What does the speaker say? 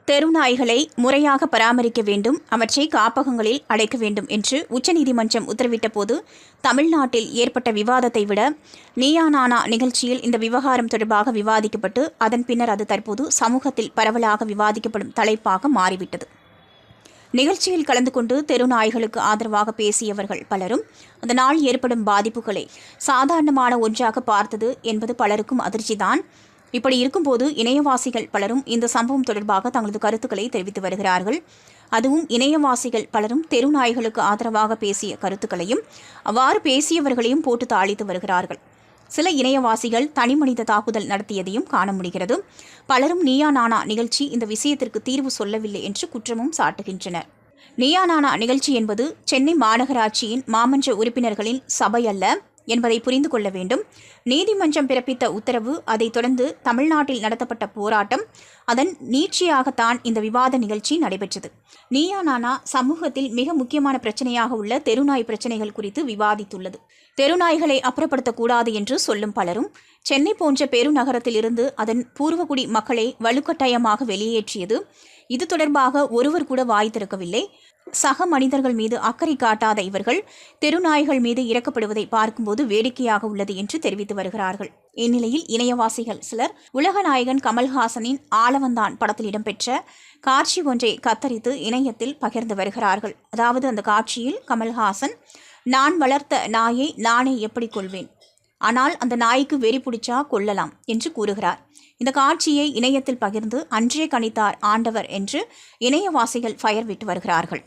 தெருநாய்களை முறையாக பராமரிக்க வேண்டும், அவற்றை காப்பகங்களில் அடைக்க வேண்டும் என்று உச்சநீதிமன்றம் உத்தரவிட்ட போது தமிழ்நாட்டில் ஏற்பட்ட விவாதத்தை விட நீயா நானா நிகழ்ச்சியில் இந்த விவகாரம் தொடர்பாக விவாதிக்கப்பட்டு அதன் பின்னர் அது தற்போது சமூகத்தில் பரவலாக விவாதிக்கப்படும் தலைப்பாக மாறிவிட்டது. நிகழ்ச்சியில் கலந்து கொண்டு தெருநாய்களுக்கு ஆதரவாக பேசியவர்கள் பலரும் அதனால் ஏற்படும் பாதிப்புகளை சாதாரணமான ஒன்றாக பார்த்தது என்பது பலருக்கும் அதிர்ச்சிதான். இப்படி இருக்கும்போது இணையவாசிகள் பலரும் இந்த சம்பவம் தொடர்பாக தங்களது கருத்துக்களை தெரிவித்து வருகிறார்கள். அதுவும் இணையவாசிகள் பலரும் தெருநாய்களுக்கு ஆதரவாக பேசிய கருத்துக்களையும் அவ்வாறு பேசியவர்களையும் போட்டு தாளித்து வருகிறார்கள். சில இணையவாசிகள் தனிமனித தாக்குதல் நடத்தியதையும் காண முடிகிறது. பலரும் நீயா நானா நிகழ்ச்சி இந்த விஷயத்திற்கு தீர்வு சொல்லவில்லை என்று குற்றமும் சாட்டுகின்றனர். நீயா நானா நிகழ்ச்சி என்பது சென்னை மாநகராட்சியின் மாமன்ற உறுப்பினர்களின் சபை அல்ல என்பதை புரிந்து கொள்ள வேண்டும். நீதிமன்றம் பிறப்பித்த உத்தரவு, அதைத் தொடர்ந்து தமிழ்நாட்டில் நடத்தப்பட்ட போராட்டம், அதன் நீட்சியாகத்தான் இந்த விவாத நிகழ்ச்சி நடைபெற்றது. நீயா நானா சமூகத்தில் மிக முக்கியமான பிரச்சனையாக உள்ள தெருநாய் பிரச்சனைகள் குறித்து விவாதித்துள்ளது. தெருநாய்களை அப்புறப்படுத்தக்கூடாது என்று சொல்லும் பலரும் சென்னை போன்ற பெருநகரத்தில் இருந்து அதன் பூர்வகுடி மக்களை வலுக்கட்டாயமாக வெளியேற்றியது. இது தொடர்பாக ஒருவர் கூட வாய் திறக்கவில்லை. சக மனிதர்கள் மீது அக்கறை காட்டாத இவர்கள் தெருநாய்கள் மீது இறக்கப்படுவதை பார்க்கும்போது வேடிக்கையாக உள்ளது என்று தெரிவித்து வருகிறார்கள். இந்நிலையில் இணையவாசிகள் சிலர் உலகநாயகன் கமல்ஹாசனின் ஆளவந்தான் படத்தில் இடம்பெற்ற காட்சி ஒன்றை கத்தரித்து இணையத்தில் பகிர்ந்து வருகிறார்கள். அதாவது அந்த காட்சியில் கமல்ஹாசன், நான் வளர்த்த நாயை நானே எப்படி கொள்வேன், ஆனால் அந்த நாய்க்கு வெறி பிடிச்சா கொள்ளலாம் என்று கூறுகிறார். இந்த காட்சியை இணையத்தில் பகிர்ந்து அன்றே கணித்தார் ஆண்டவர் என்று இணையவாசிகள் ஃபயர் விட்டு வருகிறார்கள்.